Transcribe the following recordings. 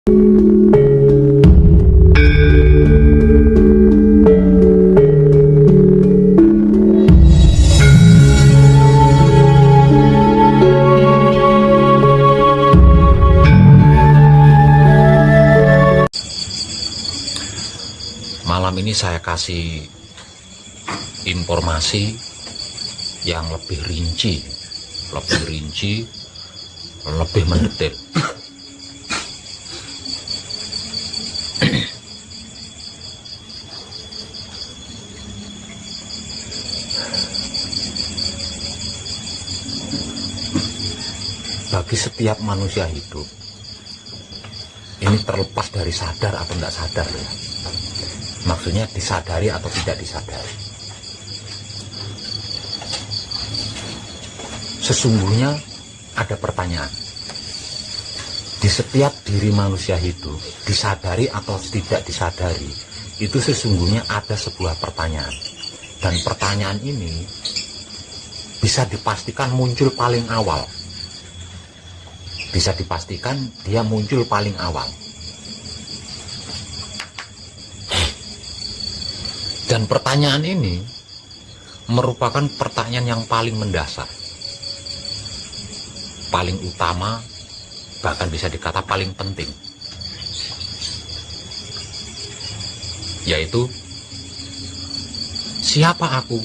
Malam ini saya kasih informasi yang lebih rinci, lebih mendetail. Bagi setiap manusia hidup, ini terlepas dari sadar atau tidak sadar ya. Maksudnya disadari atau tidak disadari. Sesungguhnya ada pertanyaan. Di setiap diri manusia hidup, disadari atau tidak disadari, itu sesungguhnya ada sebuah pertanyaan. Dan pertanyaan ini bisa dipastikan muncul paling awal. Bisa dipastikan dia muncul paling awal. Dan pertanyaan ini merupakan pertanyaan yang paling mendasar, paling utama, bahkan bisa dikata paling penting, yaitu siapa aku?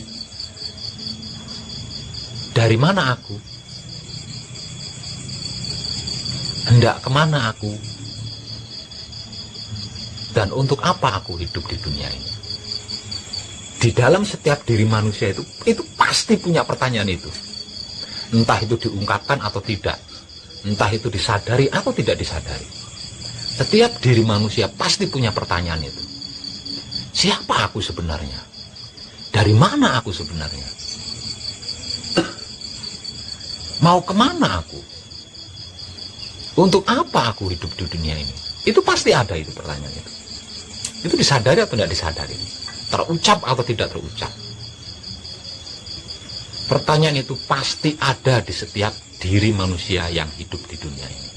Dari mana aku? Hendak kemana aku? Dan untuk apa aku hidup di dunia ini? Di dalam setiap diri manusia itu pasti punya pertanyaan itu. Entah itu diungkapkan atau tidak, entah itu disadari atau tidak disadari. Setiap diri manusia pasti punya pertanyaan itu. Siapa aku sebenarnya? Dari mana aku sebenarnya? Mau kemana aku? Untuk apa aku hidup di dunia ini? Itu pasti ada itu pertanyaan itu. Itu disadari atau tidak disadari? Terucap atau tidak terucap? Pertanyaan itu pasti ada di setiap diri manusia yang hidup di dunia ini.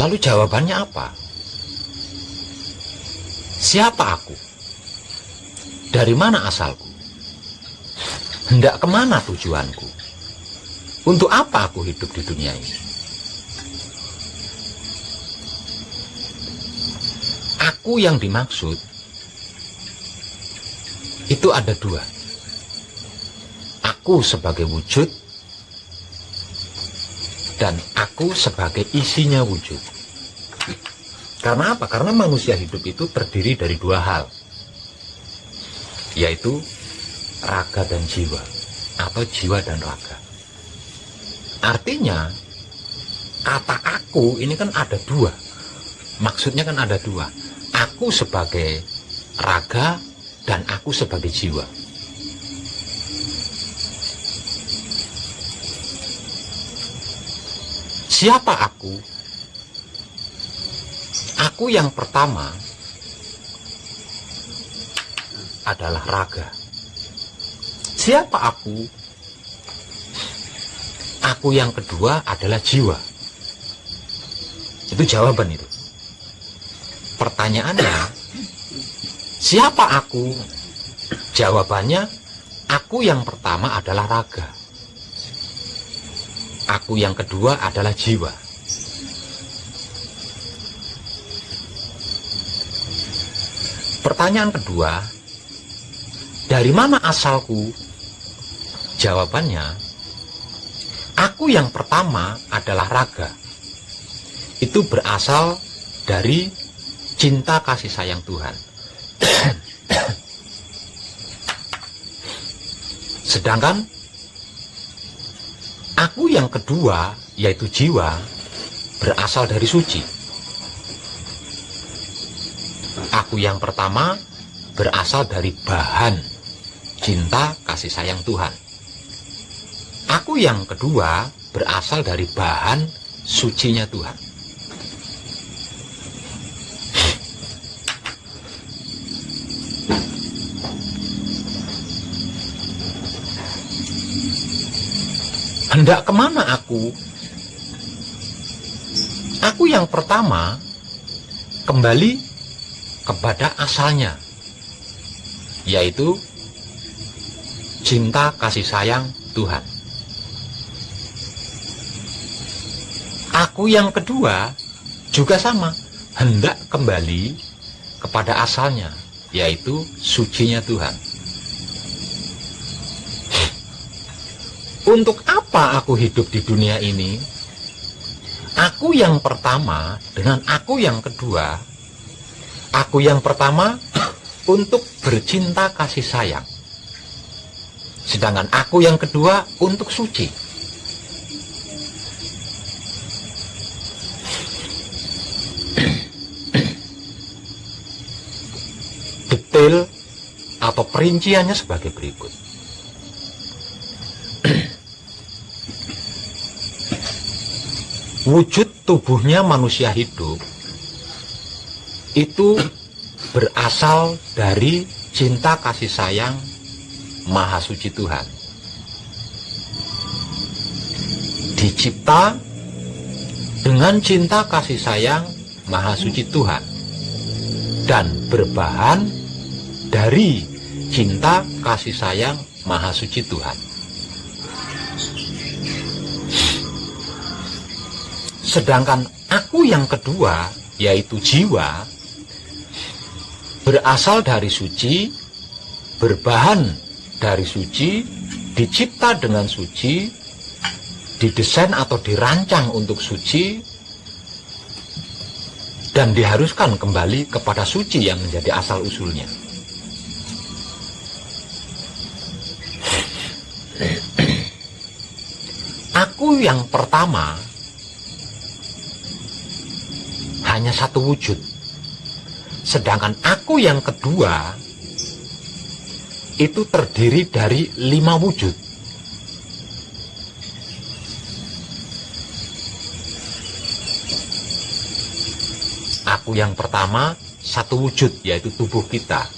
Lalu jawabannya apa? Siapa aku? Dari mana asalku? Hendak kemana tujuanku? Untuk apa aku hidup di dunia ini? Aku yang dimaksud itu ada dua. Aku sebagai wujud dan aku sebagai isinya wujud. Karena apa? Karena manusia hidup itu terdiri dari dua hal, yaitu raga dan jiwa, atau jiwa dan raga. Artinya kata aku ini kan ada dua, maksudnya kan ada dua. Aku sebagai raga dan aku sebagai jiwa. Siapa aku? Aku yang pertama adalah raga. Siapa aku? Aku yang kedua adalah jiwa. Itu jawaban itu. Pertanyaannya, siapa aku? Jawabannya, aku yang pertama adalah raga. Aku yang kedua adalah jiwa. Pertanyaan kedua, dari mana asalku? Jawabannya, aku yang pertama adalah raga. Itu berasal dari cinta kasih sayang Tuhan. Sedangkan aku yang kedua, yaitu jiwa, berasal dari suci. Aku yang pertama berasal dari bahan cinta kasih sayang Tuhan. Aku yang kedua berasal dari bahan sucinya Tuhan. hendak kemana aku? Aku yang pertama kembali kepada asalnya, yaitu cinta kasih sayang Tuhan. Aku yang kedua juga sama, hendak kembali kepada asalnya, yaitu sucinya Tuhan. Untuk apa aku hidup di dunia ini? Aku yang pertama dengan aku yang kedua. Aku yang pertama untuk bercinta kasih sayang, sedangkan aku yang kedua untuk suci. Detail atau perinciannya sebagai berikut. Wujud tubuhnya manusia hidup itu berasal dari cinta kasih sayang Maha Suci Tuhan. Dicipta dengan cinta kasih sayang Maha Suci Tuhan dan berbahan dari cinta kasih sayang Maha Suci Tuhan. Sedangkan aku yang kedua, yaitu jiwa, berasal dari suci, berbahan dari suci, dicipta dengan suci, didesain atau dirancang untuk suci, dan diharuskan kembali kepada suci yang menjadi asal-usulnya. Aku yang pertama hanya satu wujud, sedangkan aku yang kedua itu terdiri dari 5 wujud. Aku yang pertama satu wujud, yaitu tubuh kita,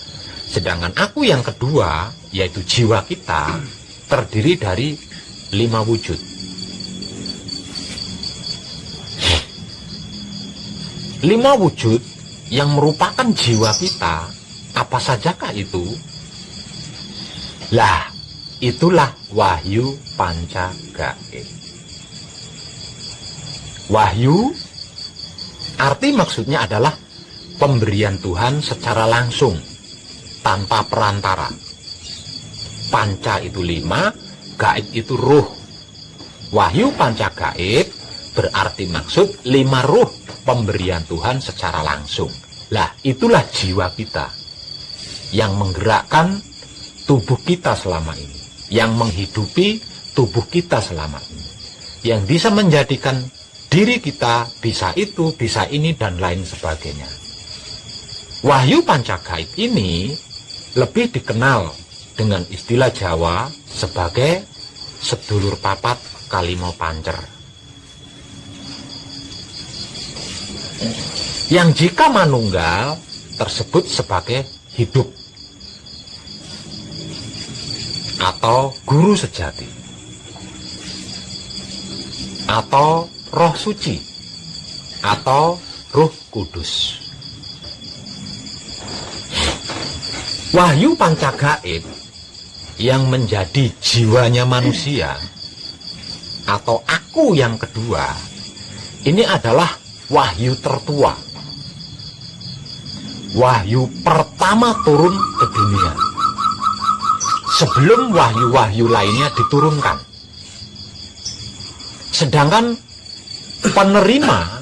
sedangkan aku yang kedua, yaitu jiwa kita, terdiri dari 5 wujud. Lima wujud yang merupakan jiwa kita, apa sajakah itu? Lah, itulah wahyu panca gaib. Wahyu, arti maksudnya adalah pemberian Tuhan secara langsung, tanpa perantara. Panca itu 5, gaib itu ruh. Wahyu panca gaib berarti maksud 5 ruh pemberian Tuhan secara langsung. Lah, itulah jiwa kita yang menggerakkan tubuh kita selama ini, yang menghidupi tubuh kita selama ini, yang bisa menjadikan diri kita bisa itu, bisa ini, dan lain sebagainya. Wahyu panca gaib ini lebih dikenal dengan istilah Jawa sebagai sedulur papat kalimo pancer, yang jika manunggal tersebut sebagai hidup atau guru sejati atau roh suci atau roh kudus. Wahyu panca gaib yang menjadi jiwanya manusia atau aku yang kedua ini adalah wahyu tertua, wahyu pertama turun ke dunia sebelum wahyu-wahyu lainnya diturunkan. Sedangkan penerima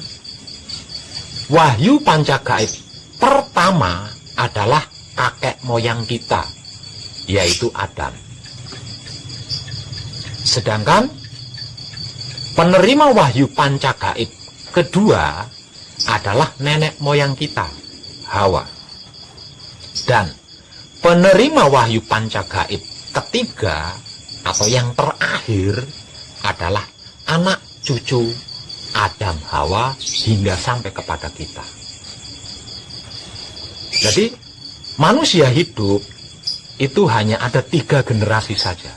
wahyu panca gaib pertama adalah kakek moyang kita, yaitu Adam. Sedangkan penerima wahyu panca gaib kedua adalah nenek moyang kita, Hawa. Dan penerima wahyu panca gaib ketiga atau yang terakhir adalah anak cucu Adam Hawa hingga sampai kepada kita. Jadi manusia hidup itu hanya ada 3 generasi saja.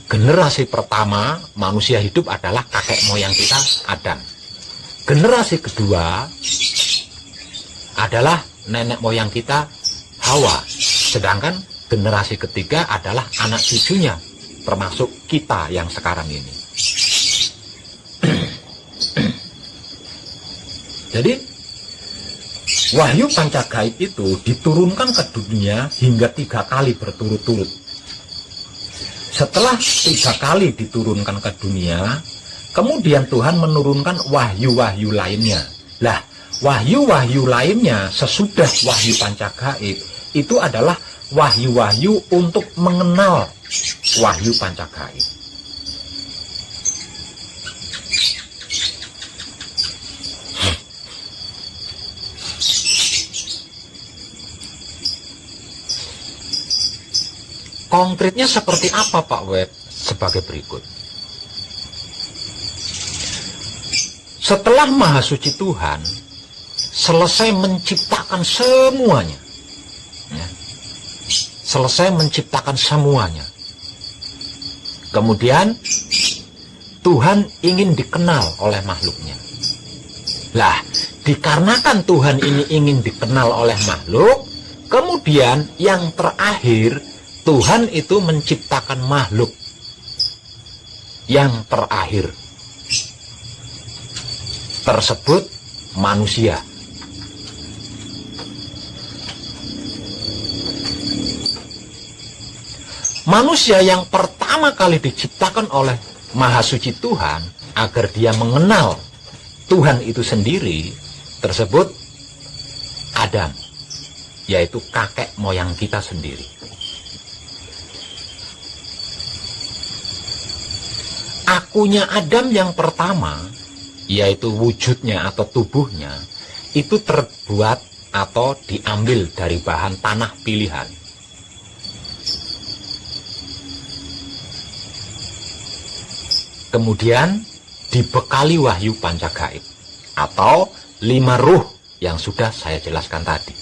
generasi pertama manusia hidup adalah kakek moyang kita, Adam. Generasi kedua adalah nenek moyang kita, Hawa. Sedangkan generasi ketiga adalah anak cucunya, termasuk kita yang sekarang ini. Jadi wahyu pancagaib itu diturunkan ke dunia hingga 3 kali berturut-turut. Setelah 3 kali diturunkan ke dunia, kemudian Tuhan menurunkan wahyu-wahyu lainnya. Lah, wahyu-wahyu lainnya sesudah wahyu pancagaib itu adalah wahyu-wahyu untuk mengenal wahyu pancagaib. Konkretnya seperti apa Pak Web? Sebagai berikut. Setelah Maha Suci Tuhan selesai menciptakan semuanya, ya, selesai menciptakan semuanya, kemudian Tuhan ingin dikenal oleh makhluknya. Lah, dikarenakan Tuhan ini ingin dikenal oleh makhluk, kemudian yang terakhir Tuhan itu menciptakan makhluk yang terakhir tersebut manusia. Manusia yang pertama kali diciptakan oleh Maha Suci Tuhan agar dia mengenal Tuhan itu sendiri tersebut Adam, yaitu kakek moyang kita sendiri. Akunya Adam yang pertama, yaitu wujudnya atau tubuhnya, itu terbuat atau diambil dari bahan tanah pilihan. Kemudian dibekali wahyu pancagaib atau 5 ruh yang sudah saya jelaskan tadi.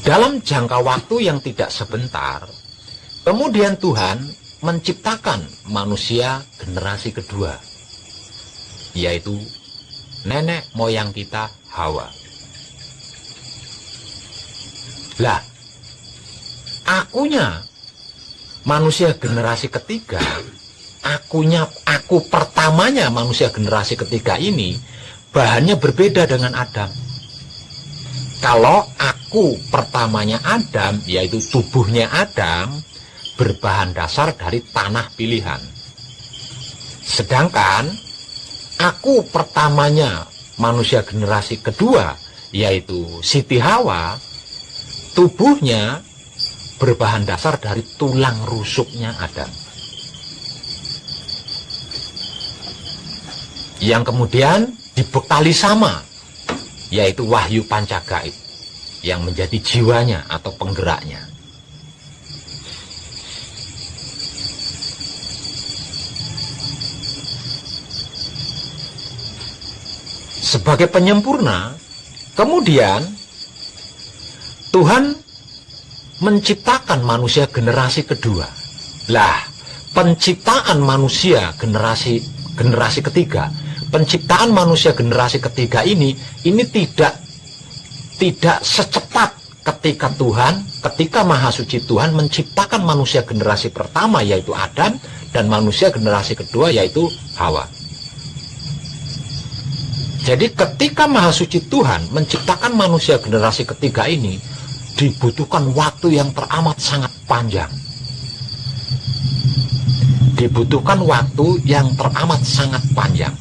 Dalam jangka waktu yang tidak sebentar, kemudian Tuhan menciptakan manusia generasi kedua, yaitu nenek moyang kita Hawa. Lah, akunya manusia generasi ketiga, aku pertamanya manusia generasi ketiga ini bahannya berbeda dengan Adam. Kalau aku pertamanya Adam, yaitu tubuhnya Adam, berbahan dasar dari tanah pilihan. Sedangkan aku pertamanya manusia generasi kedua, yaitu Siti Hawa, tubuhnya berbahan dasar dari tulang rusuknya Adam, yang kemudian dibekali sama, yaitu wahyu pancagaib yang menjadi jiwanya atau penggeraknya. Sebagai penyempurna, kemudian Tuhan menciptakan manusia generasi kedua. Lah, penciptaan manusia generasi ketiga, penciptaan manusia generasi ketiga ini tidak secepat ketika Maha Suci Tuhan menciptakan manusia generasi pertama, yaitu Adam, dan manusia generasi kedua, yaitu Hawa. Jadi ketika Maha Suci Tuhan menciptakan manusia generasi ketiga ini, dibutuhkan waktu yang teramat sangat panjang. Dibutuhkan waktu yang teramat sangat panjang.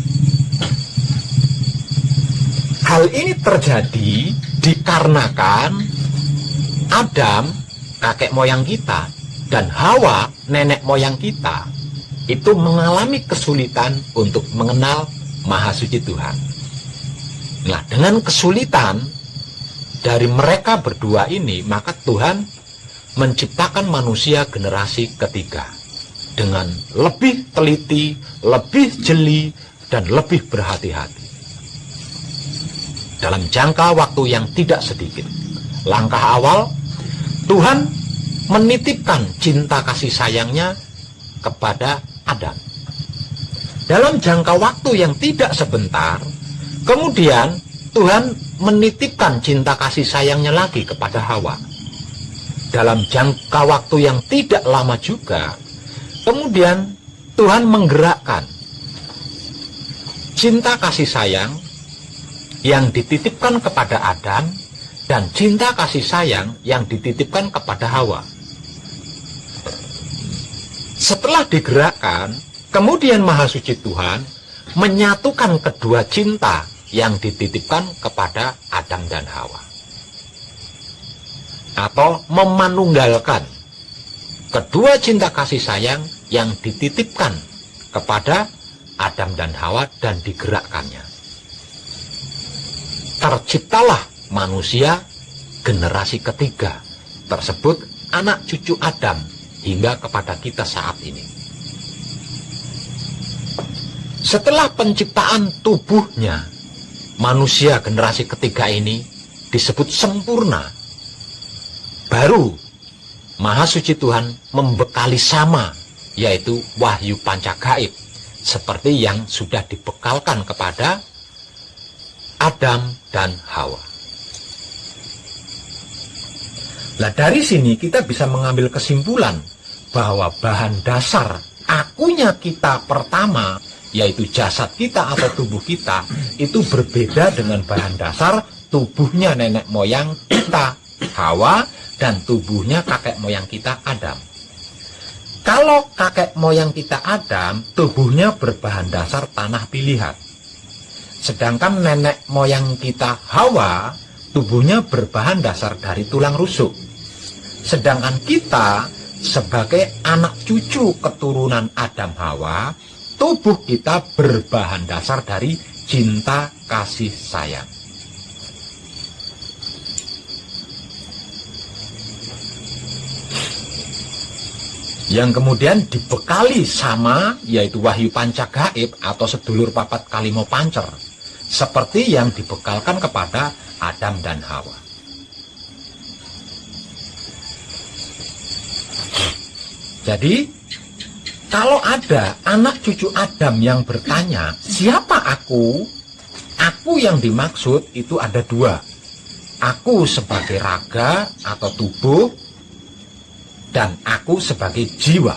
Hal ini terjadi dikarenakan Adam, kakek moyang kita, dan Hawa, nenek moyang kita, itu mengalami kesulitan untuk mengenal Maha Suci Tuhan. Nah, dengan kesulitan dari mereka berdua ini, maka Tuhan menciptakan manusia generasi ketiga dengan lebih teliti, lebih jeli, dan lebih berhati-hati. Dalam jangka waktu yang tidak sedikit, langkah awal Tuhan menitipkan cinta kasih sayangnya kepada Adam. Dalam jangka waktu yang tidak sebentar, kemudian Tuhan menitipkan cinta kasih sayangnya lagi kepada Hawa. Dalam jangka waktu yang tidak lama juga, kemudian Tuhan menggerakkan cinta kasih sayang yang dititipkan kepada Adam dan cinta kasih sayang yang dititipkan kepada Hawa. Setelah digerakkan, kemudian Maha Suci Tuhan menyatukan kedua cinta yang dititipkan kepada Adam dan Hawa, atau memanunggalkan kedua cinta kasih sayang yang dititipkan kepada Adam dan Hawa dan digerakkannya. Terciptalah manusia generasi ketiga, tersebut anak cucu Adam hingga kepada kita saat ini. Setelah penciptaan tubuhnya, manusia generasi ketiga ini disebut sempurna. Baru Maha Suci Tuhan membekali sama, yaitu wahyu pancagaib, seperti yang sudah dibekalkan kepada Adam dan Hawa. Nah, dari sini kita bisa mengambil kesimpulan bahwa bahan dasar akunya kita pertama, yaitu jasad kita atau tubuh kita, itu berbeda dengan bahan dasar tubuhnya nenek moyang kita, Hawa, dan tubuhnya kakek moyang kita, Adam. Kalau kakek moyang kita Adam, tubuhnya berbahan dasar tanah pilihan. Sedangkan nenek moyang kita Hawa, tubuhnya berbahan dasar dari tulang rusuk. Sedangkan kita sebagai anak cucu keturunan Adam Hawa, tubuh kita berbahan dasar dari cinta kasih sayang. Yang kemudian dibekali sama, yaitu wahyu pancagaib atau sedulur papat kalimo pancer, seperti yang dibekalkan kepada Adam dan Hawa. Jadi, kalau ada anak cucu Adam yang bertanya, siapa aku? Aku yang dimaksud itu ada dua. Aku sebagai raga atau tubuh, dan aku sebagai jiwa.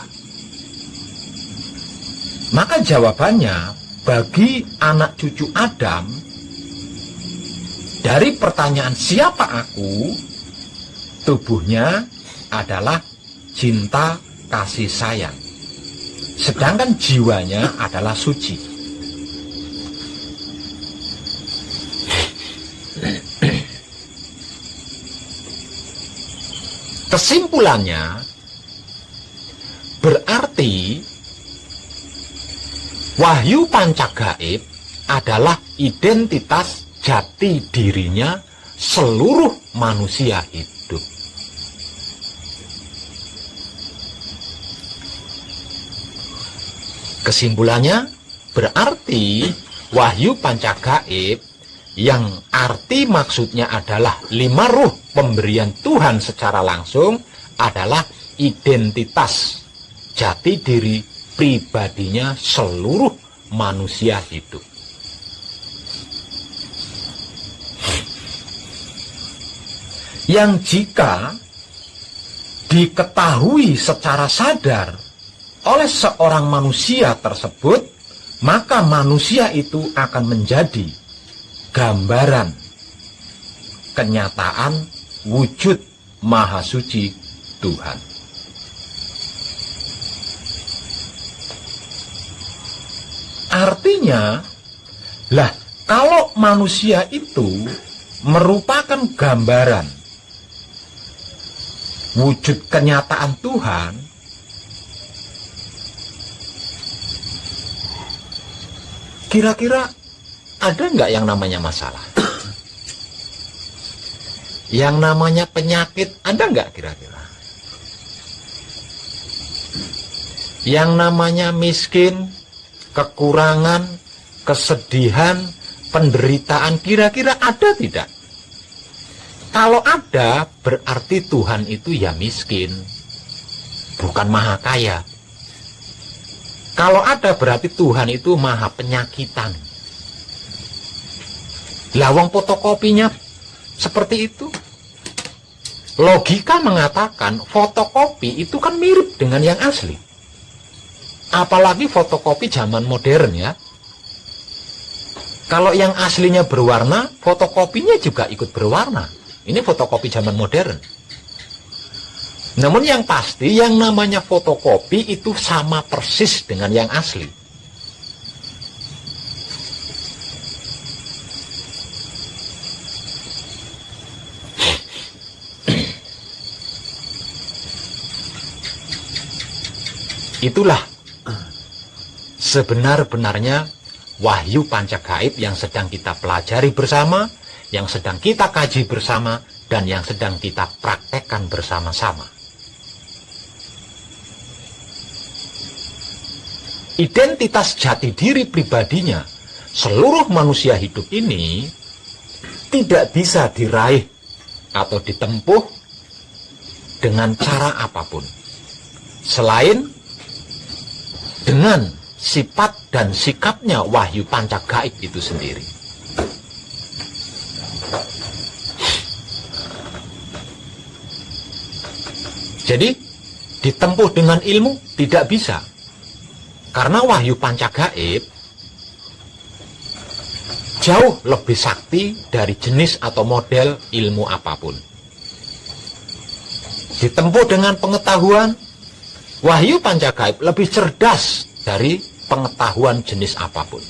Maka jawabannya, bagi anak cucu Adam, dari pertanyaan siapa aku, tubuhnya adalah cinta kasih sayang, sedangkan jiwanya adalah suci. Kesimpulannya, berarti wahyu pancagaib adalah identitas jati dirinya seluruh manusia hidup. Kesimpulannya, berarti wahyu pancagaib yang arti maksudnya adalah 5 ruh pemberian Tuhan secara langsung adalah identitas jati diri pribadinya seluruh manusia hidup. Yang jika diketahui secara sadar oleh seorang manusia tersebut, maka manusia itu akan menjadi gambaran kenyataan wujud Maha Suci Tuhan. Artinya, lah kalau manusia itu merupakan gambaran wujud kenyataan Tuhan, kira-kira ada nggak yang namanya masalah? Yang namanya penyakit ada nggak kira-kira? Yang namanya miskin, kekurangan, kesedihan, penderitaan kira-kira ada tidak? Kalau ada, berarti Tuhan itu ya miskin, bukan maha kaya. Kalau ada berarti Tuhan itu maha penyakitan. Lawang fotokopinya seperti itu. Logika mengatakan fotokopi itu kan mirip dengan yang asli. Apalagi fotokopi zaman modern ya. Kalau yang aslinya berwarna, fotokopinya juga ikut berwarna. Ini fotokopi zaman modern. Namun yang pasti yang namanya fotokopi itu sama persis dengan yang asli. Itulah sebenar-benarnya wahyu pancagaib yang sedang kita pelajari bersama, yang sedang kita kaji bersama, dan yang sedang kita praktekkan bersama-sama. Identitas jati diri pribadinya seluruh manusia hidup ini tidak bisa diraih atau ditempuh dengan cara apapun selain dengan sifat dan sikapnya wahyu pancagaib itu sendiri. Jadi ditempuh dengan ilmu tidak bisa. Karena wahyu pancagaib jauh lebih sakti dari jenis atau model ilmu apapun. Ditempuh dengan pengetahuan, wahyu pancagaib lebih cerdas dari pengetahuan jenis apapun.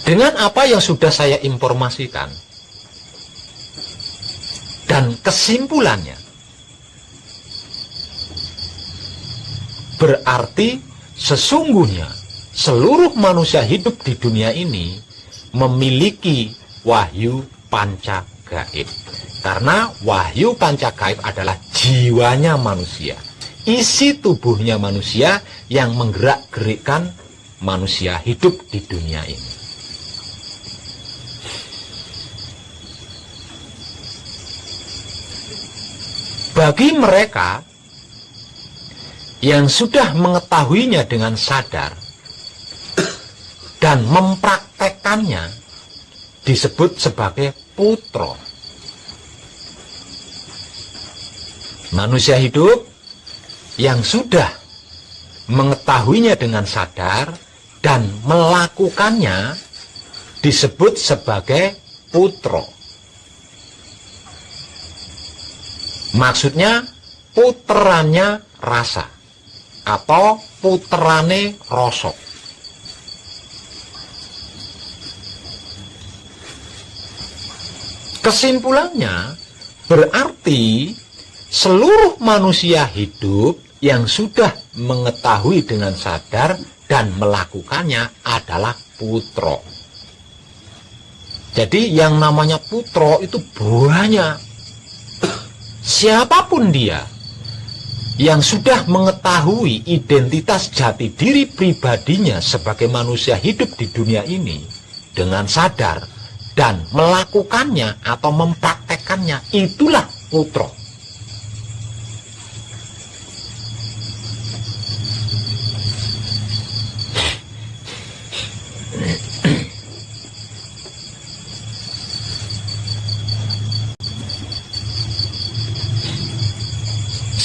Dengan apa yang sudah saya informasikan dan kesimpulannya, berarti sesungguhnya seluruh manusia hidup di dunia ini memiliki wahyu pancagaib. Karena wahyu pancagaib adalah jiwanya manusia, isi tubuhnya manusia yang menggerak-gerikkan manusia hidup di dunia ini. Bagi mereka yang sudah mengetahuinya dengan sadar dan mempraktekannya disebut sebagai putra. Manusia hidup yang sudah mengetahuinya dengan sadar dan melakukannya disebut sebagai putra. Maksudnya puterannya rasa atau puterane rosok. Kesimpulannya berarti seluruh manusia hidup yang sudah mengetahui dengan sadar dan melakukannya adalah putra. Jadi yang namanya putra itu banyak. Siapapun dia yang sudah mengetahui identitas jati diri pribadinya sebagai manusia hidup di dunia ini dengan sadar dan melakukannya atau mempraktekannya, itulah putra.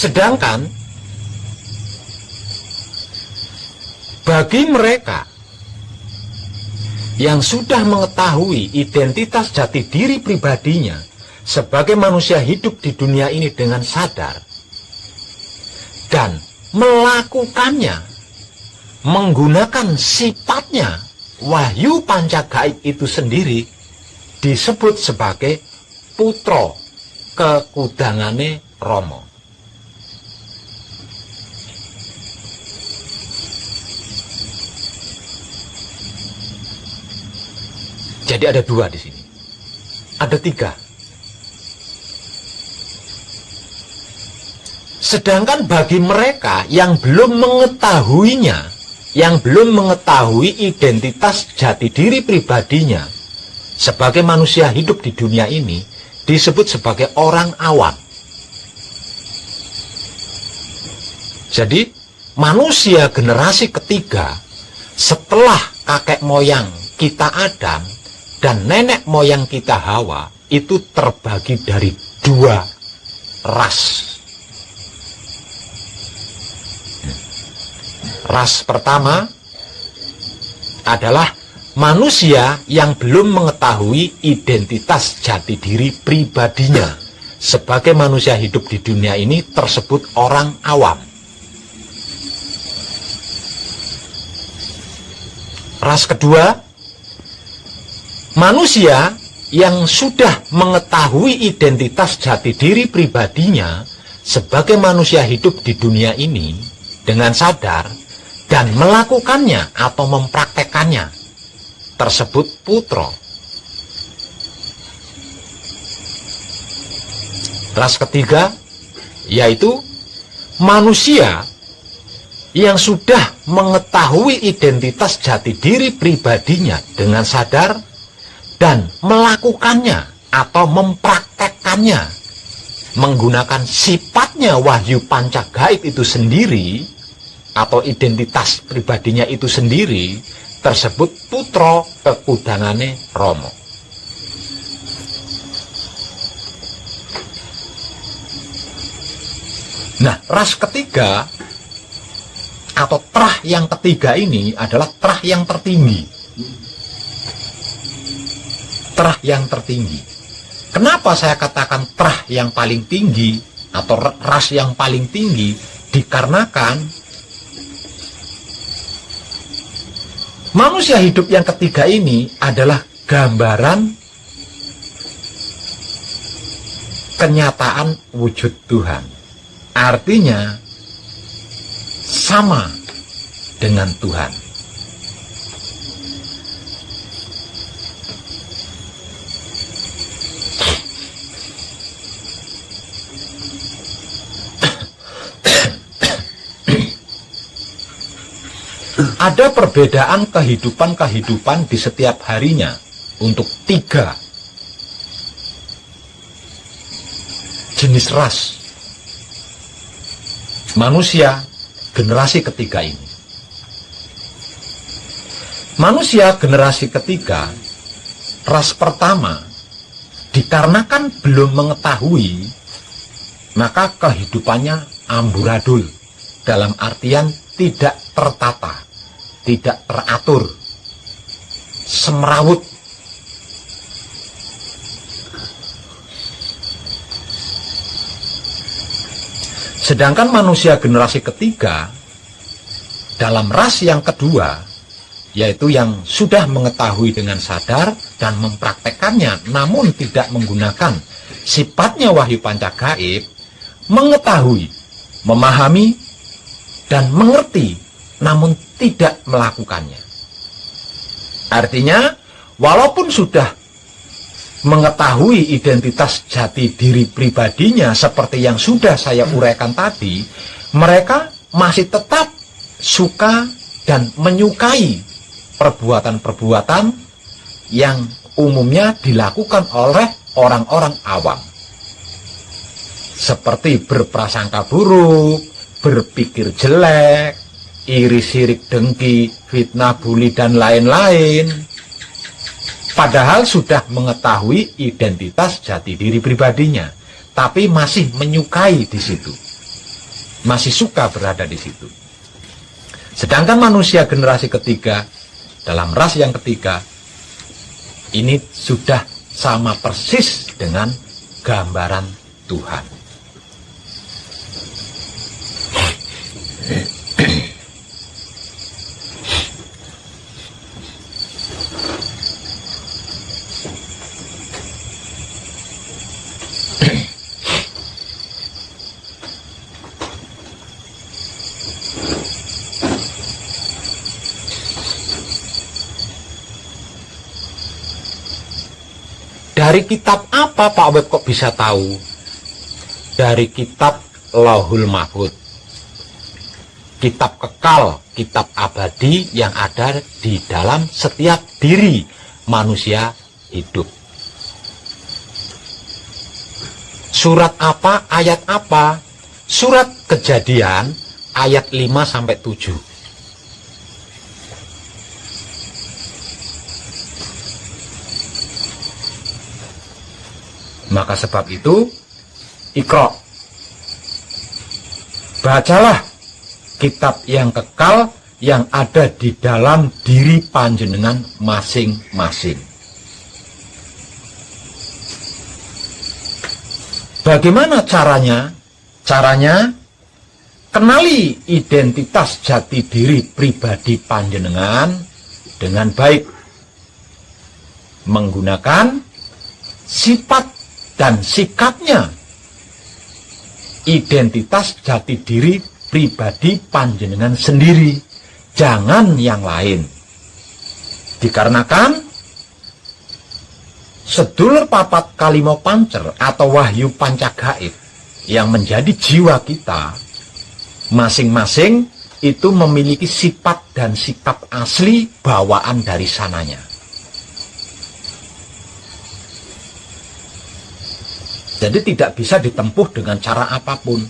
Sedangkan bagi mereka yang sudah mengetahui identitas jati diri pribadinya sebagai manusia hidup di dunia ini dengan sadar dan melakukannya menggunakan sifatnya wahyu pancagaib itu sendiri, disebut sebagai putra kekudangane Rama. Jadi ada dua di sini. Ada tiga. Sedangkan bagi mereka yang belum mengetahuinya, yang belum mengetahui identitas jati diri pribadinya sebagai manusia hidup di dunia ini, disebut sebagai orang awam. Jadi manusia generasi ketiga setelah kakek moyang kita Adam dan nenek moyang kita Hawa itu terbagi dari dua ras. Ras pertama adalah manusia yang belum mengetahui identitas jati diri pribadinya sebagai manusia hidup di dunia ini, tersebut orang awam. Ras kedua, manusia yang sudah mengetahui identitas jati diri pribadinya sebagai manusia hidup di dunia ini dengan sadar dan melakukannya atau mempraktekannya, tersebut putra. Ras ketiga yaitu manusia yang sudah mengetahui identitas jati diri pribadinya dengan sadar dan melakukannya atau mempraktekkannya menggunakan sifatnya wahyu panca gaib itu sendiri atau identitas pribadinya itu sendiri, tersebut putra kekudangane Rama. Nah, ras ketiga atau terah yang ketiga ini adalah terah yang tertinggi. Terah yang tertinggi. Kenapa saya katakan terah yang paling tinggi atau ras yang paling tinggi? Dikarenakan manusia hidup yang ketiga ini adalah gambaran kenyataan wujud Tuhan. Artinya sama dengan Tuhan. Ada perbedaan kehidupan-kehidupan di setiap harinya untuk 3 jenis ras manusia generasi ketiga ini. Manusia generasi ketiga, ras pertama, dikarenakan belum mengetahui, maka kehidupannya amburadul, dalam artian tidak tertata, tidak teratur, semrawut. Sedangkan manusia generasi ketiga, dalam ras yang kedua, yaitu yang sudah mengetahui dengan sadar dan mempraktekannya, namun tidak menggunakan sifatnya wahyu panca gaib, mengetahui, memahami, dan mengerti, namun tidak melakukannya. Artinya, walaupun sudah mengetahui identitas jati diri pribadinya seperti yang sudah saya uraikan tadi, mereka masih tetap suka dan menyukai perbuatan-perbuatan yang umumnya dilakukan oleh orang-orang awam, seperti berprasangka buruk, berpikir jelek, iri sirik dengki, fitnah bully, dan lain-lain. Padahal sudah mengetahui identitas jati diri pribadinya, tapi masih menyukai di situ, masih suka berada di situ. Sedangkan manusia generasi ketiga, dalam ras yang ketiga, ini sudah sama persis dengan gambaran Tuhan. Dari kitab apa Pak Web kok bisa tahu? Dari kitab Lauhul Mahfuz. Kitab kekal, kitab abadi yang ada di dalam setiap diri manusia hidup. Surat apa, ayat apa? Surat Kejadian ayat 5-7. Maka sebab itu, Iqra, bacalah kitab yang kekal yang ada di dalam diri panjenengan masing-masing. Bagaimana caranya? Caranya, kenali identitas jati diri pribadi panjenengan dengan baik, menggunakan sifat dan sikapnya. Identitas jati diri pribadi panjenengan sendiri, jangan yang lain. Dikarenakan sedulur papat kalimo pancer atau wahyu pancagaib yang menjadi jiwa kita, masing-masing itu memiliki sifat dan sikap asli bawaan dari sananya. Jadi tidak bisa ditempuh dengan cara apapun,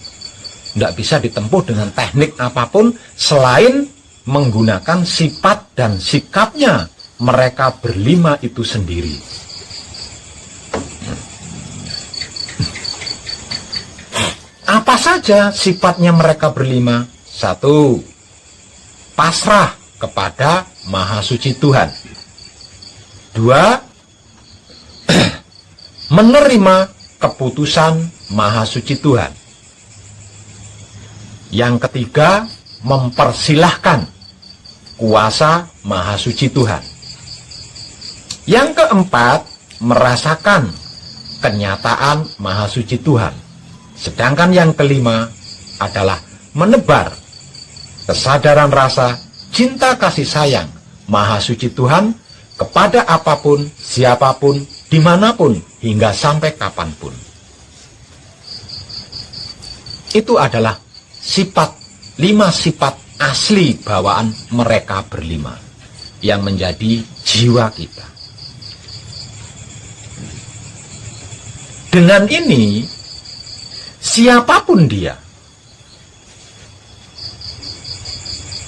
tidak bisa ditempuh dengan teknik apapun selain menggunakan sifat dan sikapnya mereka berlima itu sendiri. Apa saja sifatnya mereka berlima? 1. Pasrah kepada Maha Suci Tuhan. 2. Menerima keputusan Maha Suci Tuhan. Yang ketiga, mempersilahkan kuasa Maha Suci Tuhan. Yang keempat, merasakan kenyataan Maha Suci Tuhan. Sedangkan yang kelima adalah menebar kesadaran rasa cinta kasih sayang Maha Suci Tuhan kepada apapun, siapapun, dimanapun, hingga sampai kapanpun. Itu adalah sifat, 5 sifat asli bawaan mereka berlima yang menjadi jiwa kita. Dengan ini, siapapun dia,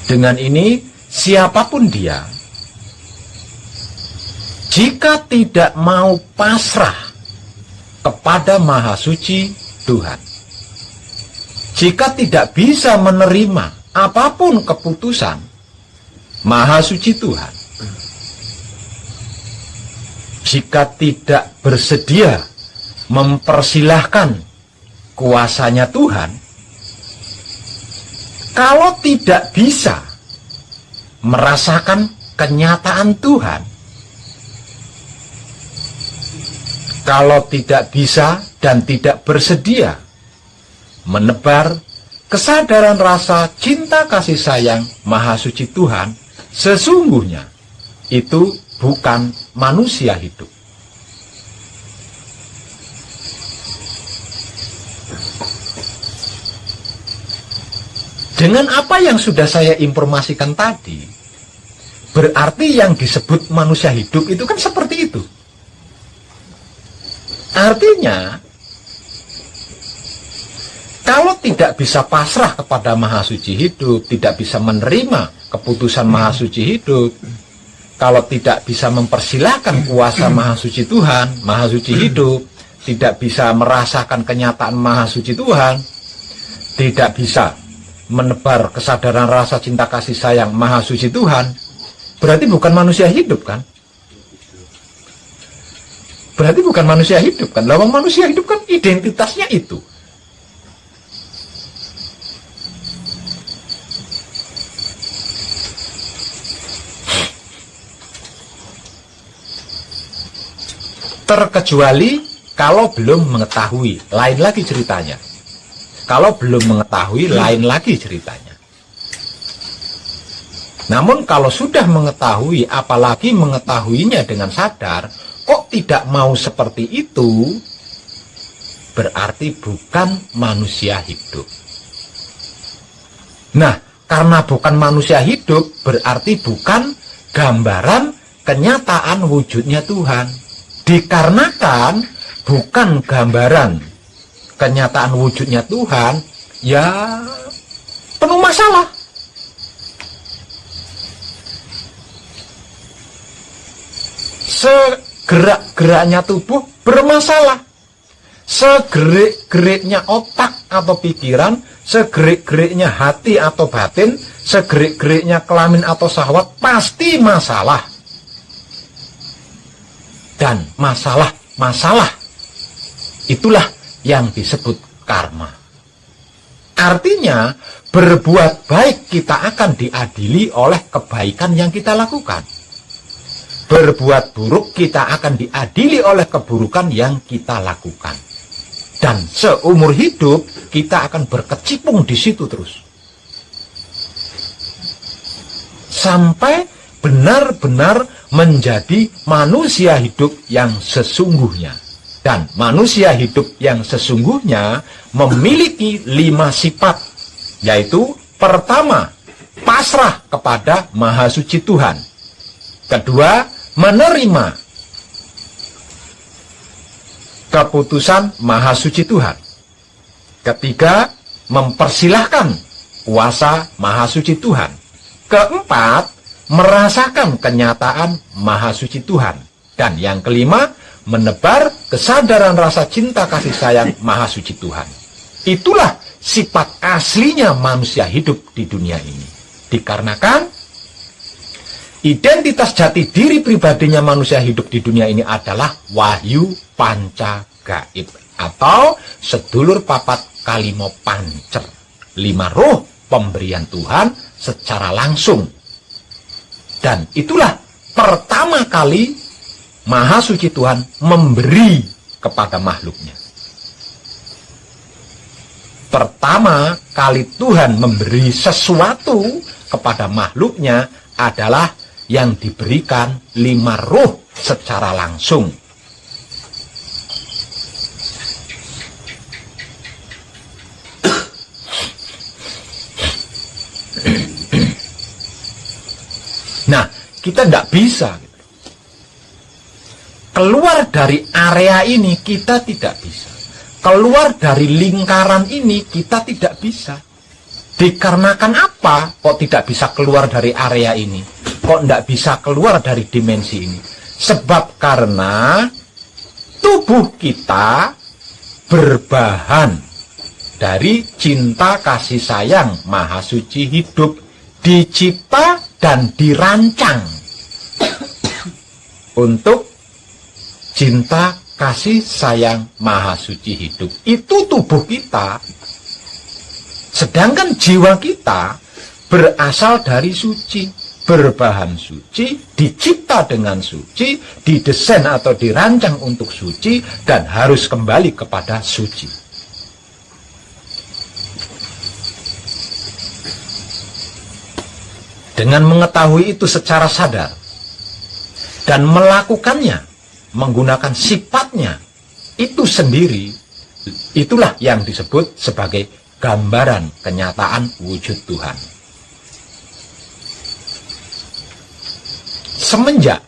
dengan ini siapapun dia, jika tidak mau pasrah kepada Maha Suci Tuhan, jika tidak bisa menerima apapun keputusan Maha Suci Tuhan, jika tidak bersedia mempersilahkan kuasanya Tuhan, kalau tidak bisa merasakan kenyataan Tuhan, kalau tidak bisa dan tidak bersedia menebar kesadaran rasa cinta kasih sayang Maha Suci Tuhan, sesungguhnya itu bukan manusia hidup. Dengan apa yang sudah saya informasikan tadi, berarti yang disebut manusia hidup itu kan seperti itu. Artinya, kalau tidak bisa pasrah kepada Maha Suci hidup, tidak bisa menerima keputusan Maha Suci hidup, kalau tidak bisa mempersilahkan kuasa Maha Suci Tuhan, Maha Suci hidup, tidak bisa merasakan kenyataan Maha Suci Tuhan, tidak bisa menebar kesadaran rasa cinta kasih sayang Maha Suci Tuhan, berarti bukan manusia hidup kan? Berarti bukan manusia hidup kan? Lawang manusia hidup kan identitasnya itu. Terkecuali kalau belum mengetahui, lain lagi ceritanya. Kalau belum mengetahui, lain lagi ceritanya. Namun kalau sudah mengetahui, apalagi mengetahuinya dengan sadar, kok tidak mau seperti itu, berarti bukan manusia hidup. Nah, karena bukan manusia hidup, berarti bukan gambaran kenyataan wujudnya Tuhan. Dikarenakan bukan gambaran kenyataan wujudnya Tuhan, ya penuh masalah. Segerak-geraknya tubuh bermasalah. Segerik-geriknya otak atau pikiran, segerik-geriknya hati atau batin, segerik-geriknya kelamin atau syahwat, pasti masalah. Dan masalah-masalah itulah yang disebut karma. Artinya, berbuat baik kita akan diadili oleh kebaikan yang kita lakukan. Berbuat buruk kita akan diadili oleh keburukan yang kita lakukan. Dan seumur hidup kita akan berkecimpung di situ terus. Sampai benar-benar menjadi manusia hidup yang sesungguhnya. Dan manusia hidup yang sesungguhnya memiliki 5 sifat. Yaitu pertama, pasrah kepada Maha Suci Tuhan. Kedua, menerima keputusan Maha Suci Tuhan. Ketiga, mempersilahkan kuasa Maha Suci Tuhan. Keempat, merasakan kenyataan Maha Suci Tuhan. Dan yang kelima, menebar kesadaran rasa cinta kasih sayang Maha Suci Tuhan. Itulah sifat aslinya manusia hidup di dunia ini. Dikarenakan identitas jati diri pribadinya manusia hidup di dunia ini adalah wahyu panca gaib atau sedulur papat kalimo pancer, 5 roh pemberian Tuhan secara langsung. Dan itulah pertama kali Maha Suci Tuhan memberi kepada makhluknya. Pertama kali Tuhan memberi sesuatu kepada makhluknya adalah yang diberikan 5 roh secara langsung. Nah, kita tidak bisa keluar dari area ini, kita tidak bisa keluar dari lingkaran ini, kita tidak bisa. Dikarenakan apa kok tidak bisa keluar dari area ini? Kok tidak bisa keluar dari dimensi ini? Sebab karena tubuh kita berbahan dari cinta kasih sayang Maha Suci hidup, dicipta dan dirancang untuk cinta kasih sayang Maha Suci hidup. Itu tubuh kita. Sedangkan jiwa kita berasal dari suci, berbahan suci, dicipta dengan suci, didesain atau dirancang untuk suci, dan harus kembali kepada suci. Dengan mengetahui itu secara sadar dan melakukannya, menggunakan sifatnya itu sendiri, itulah yang disebut sebagai gambaran kenyataan wujud Tuhan. Semenjak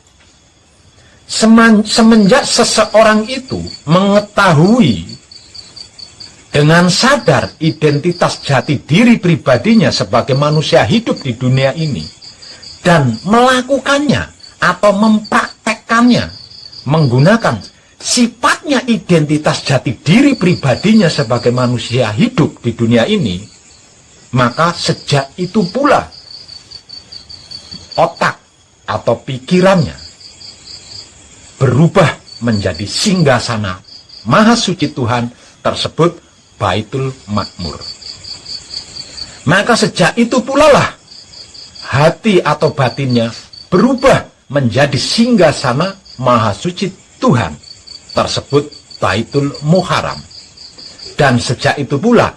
seseorang itu mengetahui dengan sadar identitas jati diri pribadinya sebagai manusia hidup di dunia ini dan melakukannya atau mempraktekkannya menggunakan sifatnya identitas jati diri pribadinya sebagai manusia hidup di dunia ini, maka sejak itu pula otak atau pikirannya berubah menjadi singgasana Maha Suci Tuhan tersebut, Baitul Makmur. Maka sejak itu pula lah hati atau batinnya berubah menjadi singgasana Maha Suci Tuhan tersebut, Baitul Muharram. Dan sejak itu pula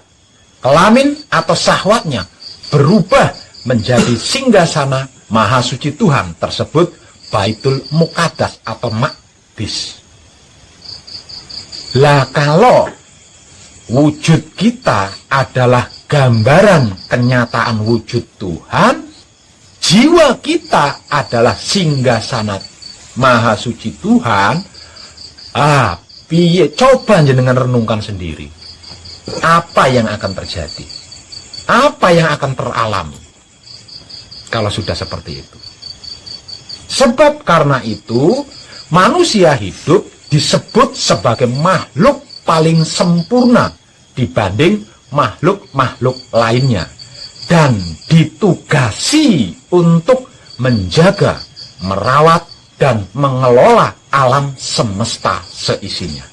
kelamin atau syahwatnya berubah menjadi singgasana Maha Suci Tuhan tersebut, Baitul Muqaddas atau Maqdis. Lah kalau wujud kita adalah gambaran kenyataan wujud Tuhan, jiwa kita adalah singgasana maha suci Tuhan. Piye, coba jenengan renungkan sendiri. Apa yang akan terjadi? Apa yang akan teralami kalau sudah seperti itu? Sebab karena itu, manusia hidup disebut sebagai makhluk paling sempurna dibanding makhluk-makhluk lainnya, dan ditugasi untuk menjaga, merawat, dan mengelola alam semesta seisinya.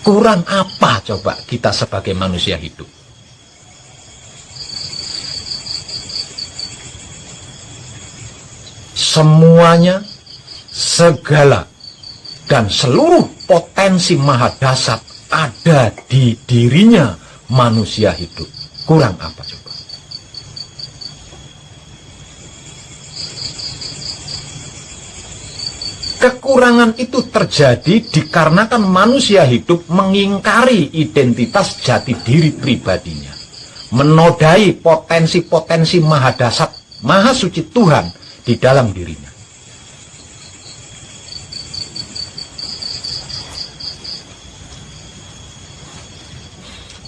Kurang apa coba kita sebagai manusia hidup? Semuanya, segala, dan seluruh potensi maha dasar ada di dirinya manusia hidup. Kurang apa coba? Kekurangan itu terjadi dikarenakan manusia hidup mengingkari identitas jati diri pribadinya, menodai potensi-potensi maha dasar, maha suci Tuhan di dalam dirinya.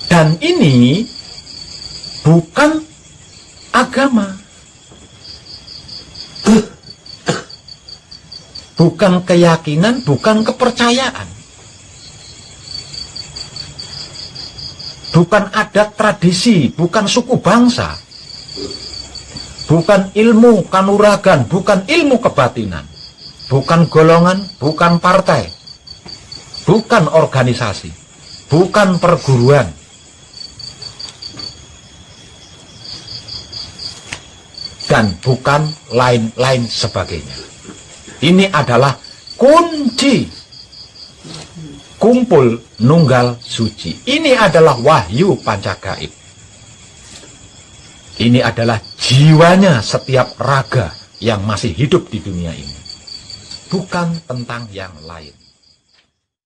Dan ini bukan agama, bukan keyakinan, bukan kepercayaan, bukan adat tradisi, bukan suku bangsa, bukan ilmu kanuragan, bukan ilmu kebatinan, bukan golongan, bukan partai, bukan organisasi, bukan perguruan, dan bukan lain-lain sebagainya. Ini adalah kunci kumpul nunggal suci. Ini adalah wahyu pancagaib. Ini adalah jiwanya setiap raga yang masih hidup di dunia ini, bukan tentang yang lain.